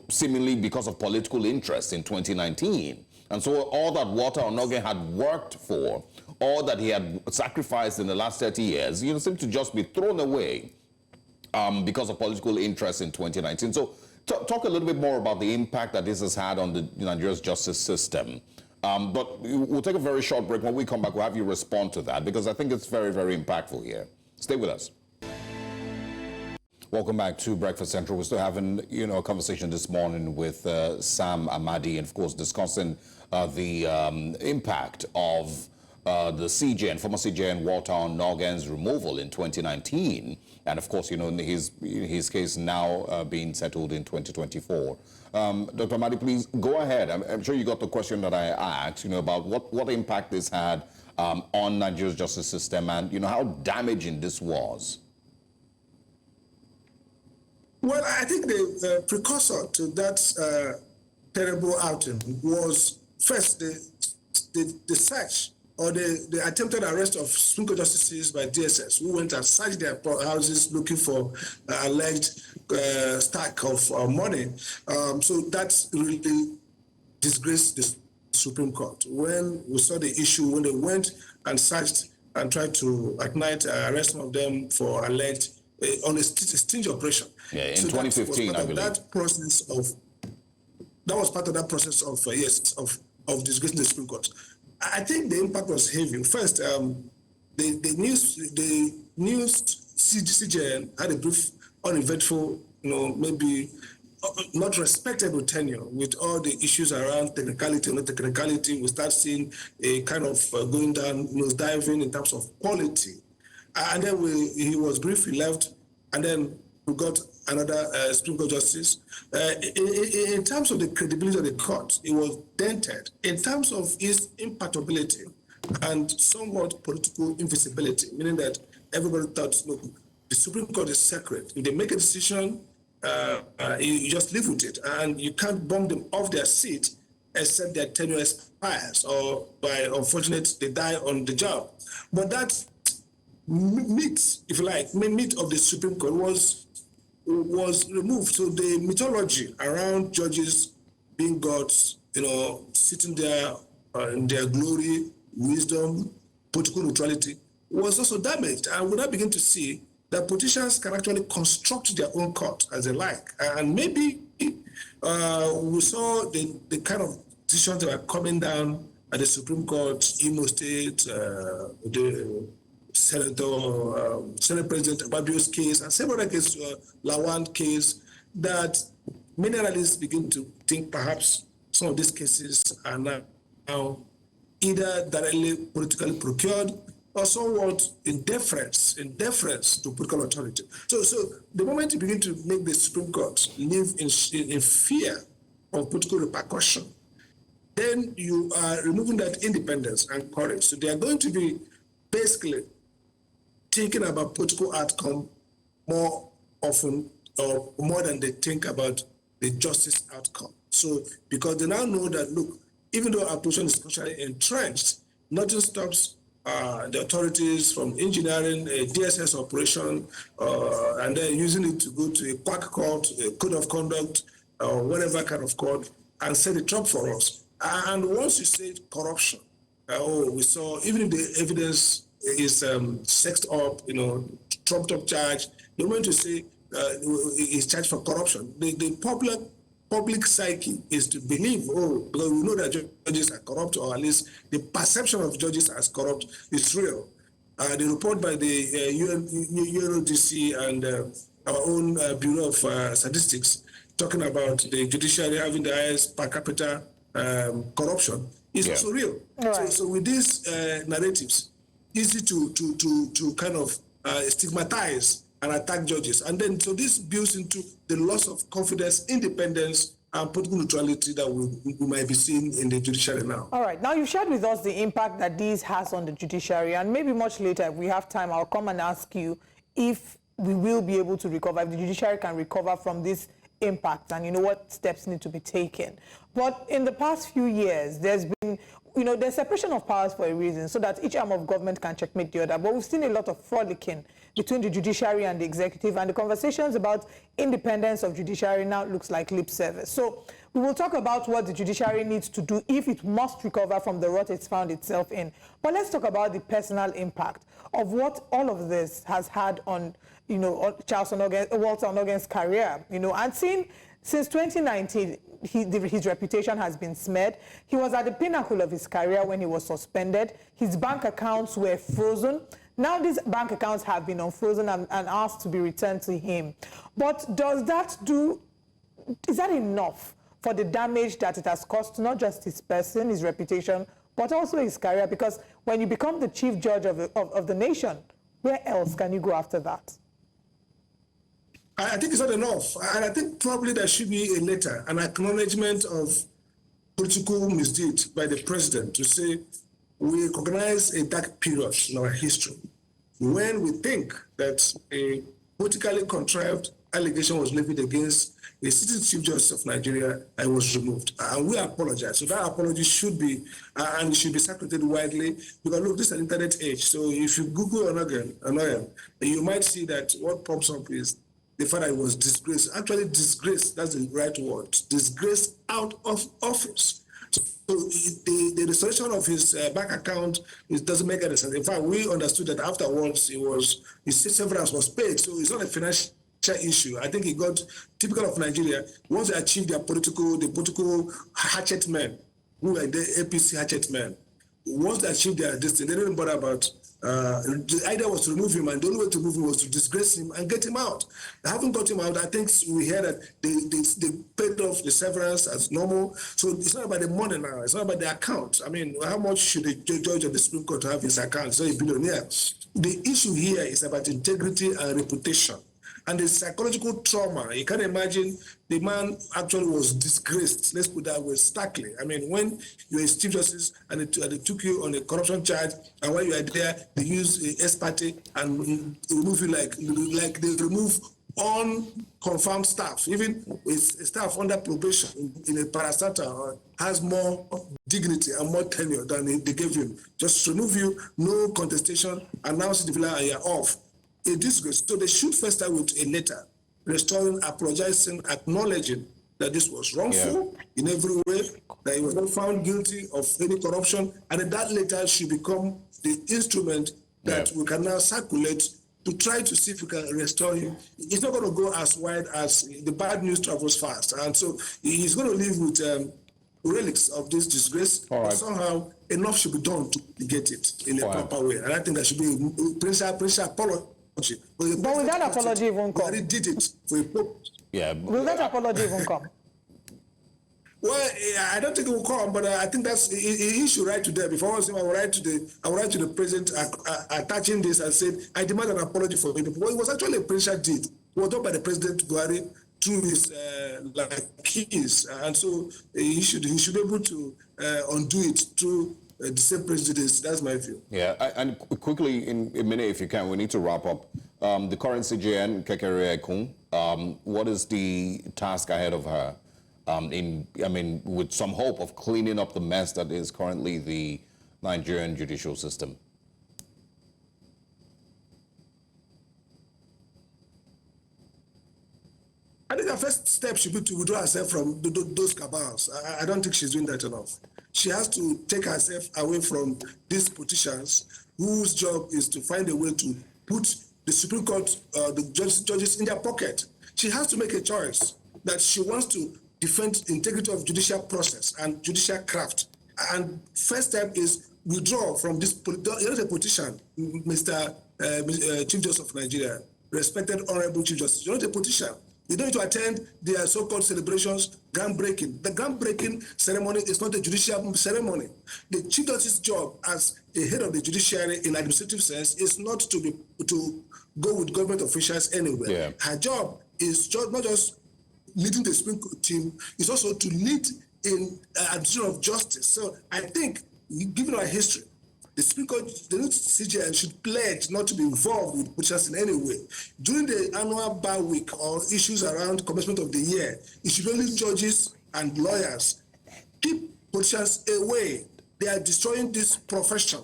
seemingly because of political interest in 2019. And so all that Walter Onnoghen had worked for, all that he had sacrificed in the last 30 years, seemed to just be thrown away because of political interest in 2019. So talk a little bit more about the impact that this has had on the Nigeria's justice system. But we'll take a very short break. When we come back, we'll have you respond to that because I think it's very, very impactful here. Stay with us. Welcome back to Breakfast Central. We're still having, a conversation this morning with Sam Amadi and, of course, discussing the impact of the CJN, former CJN Walter Onnoghen's removal in 2019. And, of course, his case now being settled in 2024. Dr. Amadi, please go ahead. I'm sure you got the question that I asked, about what impact this had on Nigeria's justice system and, how damaging this was. Well, I think the precursor to that terrible outing was first the search or the attempted arrest of Supreme Court justices by DSS, who went and searched their houses looking for alleged stack of money. So that's really disgraced the Supreme Court. When we saw the issue, when they went and searched and tried to, at night, arrest some of them for alleged on a sting operation. Yeah, in 2015, I believe. That was part of that process of disgracing the Supreme Court. I think the impact was heavy. First, the news CJN had a brief, uneventful, maybe not respectable tenure with all the issues around technicality and not technicality. We start seeing a kind of going down, diving in terms of quality. And then he was briefly left, and then we got another Supreme Court justice. In terms of the credibility of the court, it was dented. In terms of its impactability and somewhat political invisibility, meaning that everybody thought, look, the Supreme Court is sacred. If they make a decision, you just live with it, and you can't bump them off their seat except their tenure expires or by unfortunate they die on the job. But that myth, if you like, myth of the Supreme Court was removed. So the mythology around judges being gods, sitting there in their glory, wisdom, political neutrality, was also damaged. And we now begin to see that politicians can actually construct their own court as they like. And maybe we saw the kind of decisions that were coming down at the Supreme Court, Imo State, the Senate President Ababio's case, and several other cases, Lawan case, that many analysts begin to think perhaps some of these cases are now either directly politically procured or somewhat in deference to political authority. So the moment you begin to make the Supreme Court live in fear of political repercussion, then you are removing that independence and courage. So they are going to be basically thinking about political outcome more often or more than they think about the justice outcome. So because they now know that, look, even though our position is culturally entrenched, nothing stops the authorities from engineering a DSS operation and then using it to go to a quack court, a code of conduct, or whatever kind of court, and set it up for us. And once you say corruption, we saw, even if the evidence is sexed up, trumped up charge, the moment you say is charged for corruption, the public psyche is to believe, because we know that judges are corrupt, or at least the perception of judges as corrupt is real. The report by the UNODC and our own Bureau of Statistics talking about the judiciary having the highest per capita corruption is also real. Right. So with these narratives, easy to kind of stigmatize and attack judges. And then, so this builds into the loss of confidence, independence, and political neutrality that we might be seeing in the judiciary now. All right. Now, you've shared with us the impact that this has on the judiciary, and maybe much later, if we have time, I'll come and ask you if we will be able to recover, if the judiciary can recover from this impact and, what steps need to be taken. But in the past few years, there's been, there's separation of powers for a reason, so that each arm of government can checkmate the other. But we've seen a lot of frolicking between the judiciary and the executive, and the conversations about independence of judiciary now looks like lip service. So we will talk about what the judiciary needs to do if it must recover from the rut it's found itself in. But let's talk about the personal impact of what all of this has had on, on Walter Onnoghen's career, and since 2019, his reputation has been smeared. He was at the pinnacle of his career when he was suspended. His bank accounts were frozen. Now these bank accounts have been unfrozen and asked to be returned to him. But is that enough for the damage that it has caused, not just his person, his reputation, but also his career? Because when you become the chief judge of the nation, where else can you go after that? I think it's not enough. And I think probably there should be a letter, an acknowledgement of political misdeed by the president to say, we recognize a dark period in our history when we think that a politically contrived allegation was levied against a sitting Chief Justice of Nigeria and was removed. And we apologize. So that apology should be, and it should be circulated widely, because look, this is an internet age. So if you Google Onnoghen, you might see that what pops up is the fact that he was disgraced. Actually, disgraced, that's the right word. Disgraced out of office. So the restoration of his bank account, it doesn't make any sense. In fact, we understood that afterwards his severance was paid. So it's not a financial issue. I think he got typical of Nigeria. Once they achieved the political hatchet men, who were the APC hatchet men, once they achieved their destiny, they didn't bother about. The idea was to remove him, and the only way to remove him was to disgrace him and get him out. They haven't got him out. I think we heard that they paid off the severance as normal. So it's not about the money now. It's not about the account. I mean, how much should the judge of the Supreme Court have his account? So a billionaire. The issue here is about integrity and reputation. And the psychological trauma, you can imagine the man actually was disgraced, let's put that way, starkly. I mean, when you're a Chief Justice and they took you on a corruption charge, and when you are there, they use a ex-parte and remove you like they remove unconfirmed staff. Even with staff under probation in a parastatal has more dignity and more tenure than they gave him. Just remove you, no contestation, announce the villa and you're off. A disgrace. So they should first start with a letter, restoring, apologizing, acknowledging that this was wrongful in every way, that he was not found guilty of any corruption, and that letter should become the instrument that we can now circulate to try to see if we can restore him. It's not going to go as wide as the bad news travels fast, and so he's going to live with relics of this disgrace. But somehow enough should be done to get it in a proper way, and I think there should be a principal apology. But will that apology even come? He did it for a Pope. Yeah. Will that apology even come? Well, I don't think it will come, but I think that's he should write to them. If I was him, I would write to the president attaching this and said, I demand an apology for the people. Well, it was actually a presidential deed. It was done by the President Buhari through his keys, and so he should be able to undo it through the same prejudice. That's my view. Yeah, and quickly, in a minute, if you can, we need to wrap up. The current CJN, Kekere Ekun, what is the task ahead of her? With some hope of cleaning up the mess that is currently the Nigerian judicial system. I think the first step should be to withdraw herself from those cabals. I don't think she's doing that enough. She has to take herself away from these politicians whose job is to find a way to put the Supreme Court, the judges in their pocket. She has to make a choice that she wants to defend the integrity of judicial process and judicial craft. And first step is withdraw from this. You're not a politician, Mr. Chief Justice of Nigeria, respected Honorable Chief Justice. You're not a politician. You don't need to attend their so-called celebrations, groundbreaking. The groundbreaking ceremony is not a judicial ceremony. The Chief Justice's job as a head of the judiciary in administrative sense is not to go with government officials anywhere. Yeah. Her job is not just leading the Supreme Court team, it's also to lead in administration of justice. So I think, given our history, The Speaker, the new CJN should pledge not to be involved with politicians in any way. During the annual bar week or issues around commencement of the year, it should only judges and lawyers. Keep politicians away. They are destroying this profession.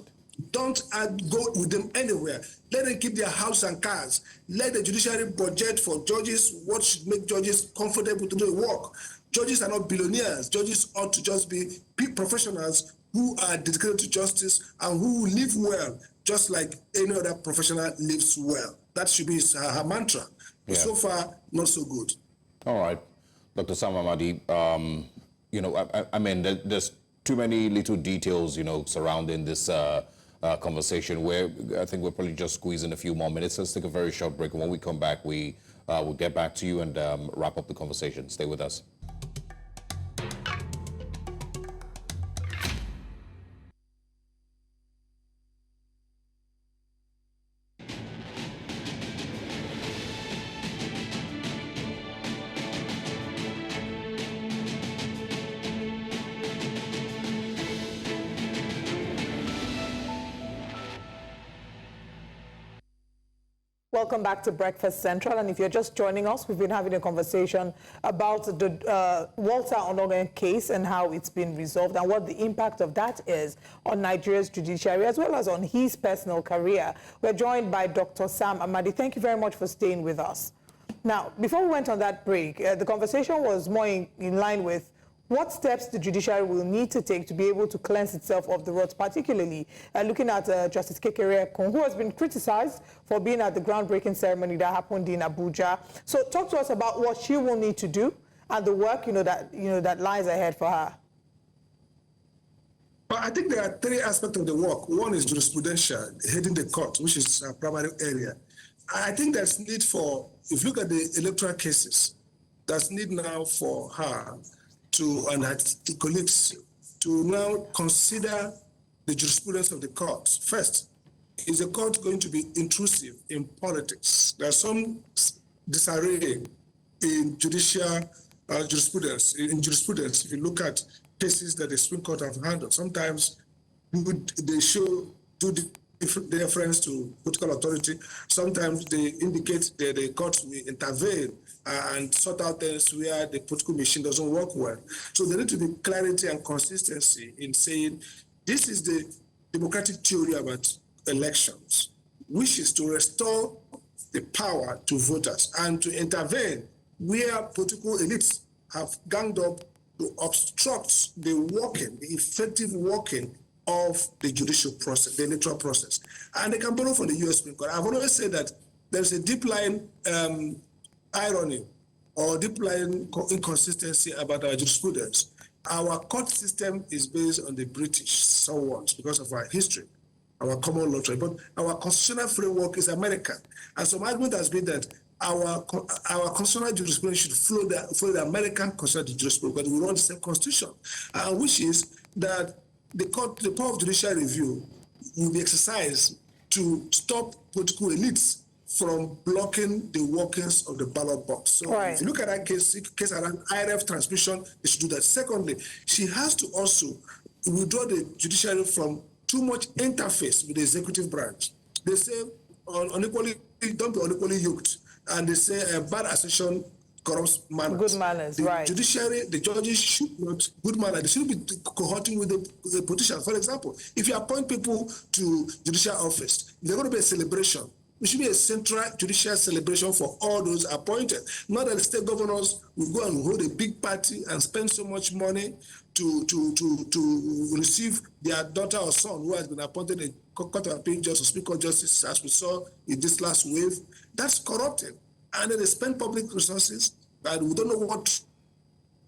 Don't go with them anywhere. Let them keep their house and cars. Let the judiciary budget for judges what should make judges comfortable to do the work. Judges are not billionaires. Judges ought to just be professionals who are dedicated to justice and who live well, just like any other professional lives well. That should be her mantra. But so far, not so good. All right. Dr. Sam Amadi, you know, I mean, there's too many little details, you know, surrounding this conversation where I think we'll probably just squeeze in a few more minutes. Let's take a very short break. And when we come back, we will get back to you and wrap up the conversation. Stay with us. Welcome back to Breakfast Central, and if you're just joining us, we've been having a conversation about the Walter Onnoghen case and how it's been resolved and what the impact of that is on Nigeria's judiciary as well as on his personal career. We're joined by Dr. Sam Amadi. Thank you very much for staying with us. Now, before we went on that break, the conversation was more in line with what steps the judiciary will need to take to be able to cleanse itself of the rot, particularly looking at Justice Kekere Ekun, who has been criticized for being at the groundbreaking ceremony that happened in Abuja. So talk to us about what she will need to do and the work, that lies ahead for her. Well, I think there are three aspects of the work. One is jurisprudential, heading the court, which is a primary area. I think there's need for, if you look at the electoral cases, there's need now for her and her colleagues to now consider the jurisprudence of the court. First, is the court going to be intrusive in politics? There's some disarray in judicial jurisprudence. In jurisprudence, if you look at cases that the Supreme Court have handled, sometimes they show deference to political authority. Sometimes they indicate that the court will intervene and sort out things where the political machine doesn't work well. So there need to be clarity and consistency in saying this is the democratic theory about elections, which is to restore the power to voters and to intervene where political elites have ganged up to obstruct the effective working of the judicial process, the electoral process. And they can borrow from the U.S. Supreme Court. I've always said that there's a deep-lying irony or deep-lying inconsistency about our jurisprudence. Our court system is based on the British somewhat because of our history, our common law, but our constitutional framework is American. And some argument has been that our constitutional jurisprudence should follow the American constitutional jurisprudence because we run the same constitution, which is that the power of judicial review will be exercised to stop political elites from blocking the workings of the ballot box. So if you look at that case around IRF transmission, they should do that. Secondly, she has to also withdraw the judiciary from too much interface with the executive branch. They say don't be unequally yoked, and they say bad association corrupts manners. Good manners, the judiciary, the judges should not, good manners, they shouldn't be cohorting with the politicians. For example, if you appoint people to judicial office, there's going to be a celebration. It should be a central judicial celebration for all those appointed. Not that the state governors will go and hold a big party and spend so much money to receive their daughter or son who has been appointed a court of appeal justice, Speaker Justice, as we saw in this last wave. That's corrupting. And then they spend public resources, and we don't know what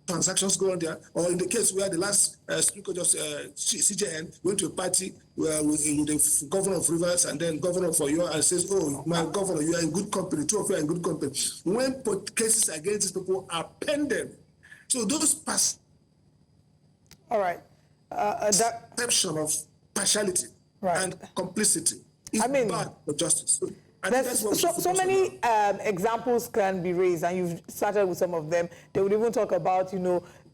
transactions go on there. Or in the case where the last Speaker Justice CJN went to a party with the governor of Rivers and then governor for Oyo and says, "Oh, my governor, you are in good company. Two of you are in good company." When cases against these people are pending, so those perception of partiality and complicity is bad for justice. There's so many examples can be raised, and you've started with some of them. They would even talk about,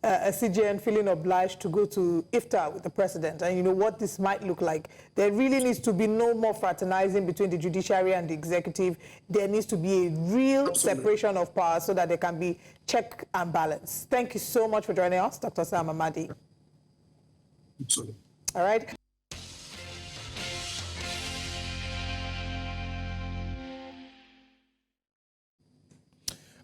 a CJN feeling obliged to go to iftar with the president, and you know what this might look like. There really needs to be no more fraternizing between the judiciary and the executive. There needs to be a real separation of power so that there can be check and balance. Thank you so much for joining us, Dr. Sam Amadi. All right.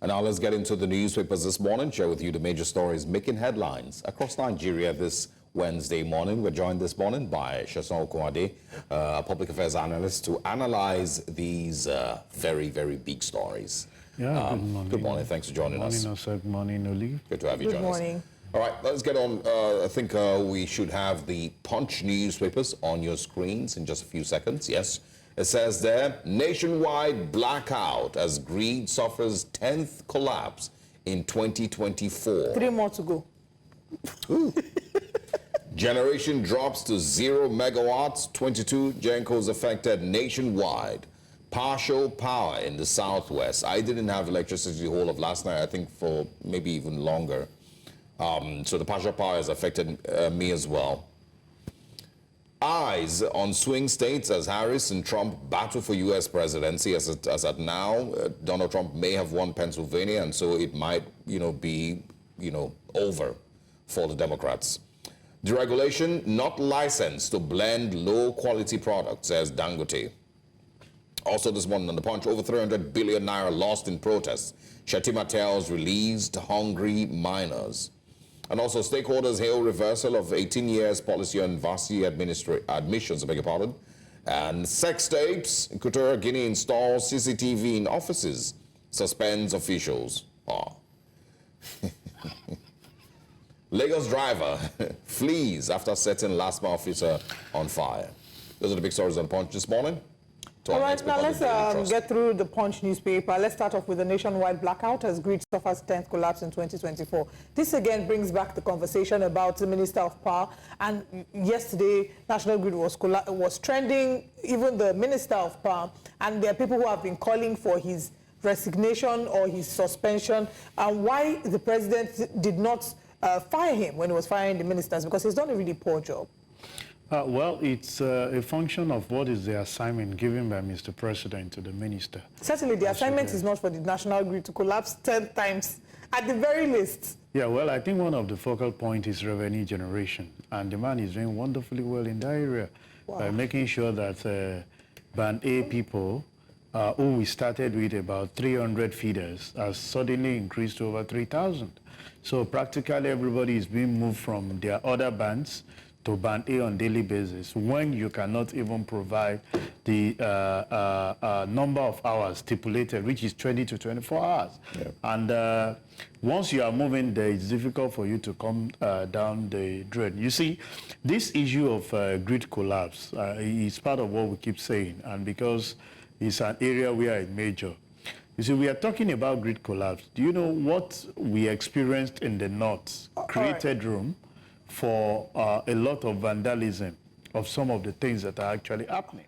And now let's get into the newspapers this morning, share with you the major stories making headlines across Nigeria this Wednesday morning. We're joined this morning by Okowa, a public affairs analyst, to analyze these very, very big stories. Yeah, good morning. Good morning. Thanks for joining us. Good morning, Oli. Good to have you join us. Good morning. All right, let's get on. I think we should have the Punch newspapers on your screens in just a few seconds. Yes. It says there, nationwide blackout as greed suffers 10th collapse in 2024. 3 more to go. Ooh. Generation drops to 0 megawatts, 22 gencos affected nationwide. Partial power in the southwest. I didn't have electricity the whole of last night, I think for maybe even longer. So the partial power has affected me as well. Eyes on swing states as Harris and Trump battle for U.S. presidency. As at now, Donald Trump may have won Pennsylvania, and so it might, be, over for the Democrats. Deregulation not licensed to blend low-quality products, says Dangote. Also this morning on the Punch, over 300 billion naira lost in protests. Shetima tells released hungry miners. And also, stakeholders hail reversal of 18 years policy on varsity admissions, I beg your pardon. And sex tapes, Equatorial Guinea installs CCTV in offices, suspends officials. Lagos driver flees after setting last mile officer on fire. Those are the big stories on the Punch this morning. All right, now let's get through the Punch newspaper. Let's start off with a nationwide blackout as greed suffers 10th collapse in 2024. This again brings back the conversation about the Minister of Power. And yesterday, National Grid was trending, even the Minister of Power. And there are people who have been calling for his resignation or his suspension. And why the president did not fire him when he was firing the ministers, because he's done a really poor job. Well, it's a function of what is the assignment given by Mr. President to the minister. Certainly, the assignment is not for the National Grid to collapse 10 times, at the very least. Yeah, well, I think one of the focal points is revenue generation. And the man is doing wonderfully well in that area by making sure that Band A people, who we started with about 300 feeders, has suddenly increased to over 3,000. So practically everybody is being moved from their other bands to Band A on daily basis when you cannot even provide the number of hours stipulated, which is 20 to 24 hours. Yep. And once you are moving there, it's difficult for you to come down the drain. You see, this issue of grid collapse is part of what we keep saying, and because it's an area where it's major. You see, we are talking about grid collapse. Do you know what we experienced in the north created room for a lot of vandalism of some of the things that are actually happening?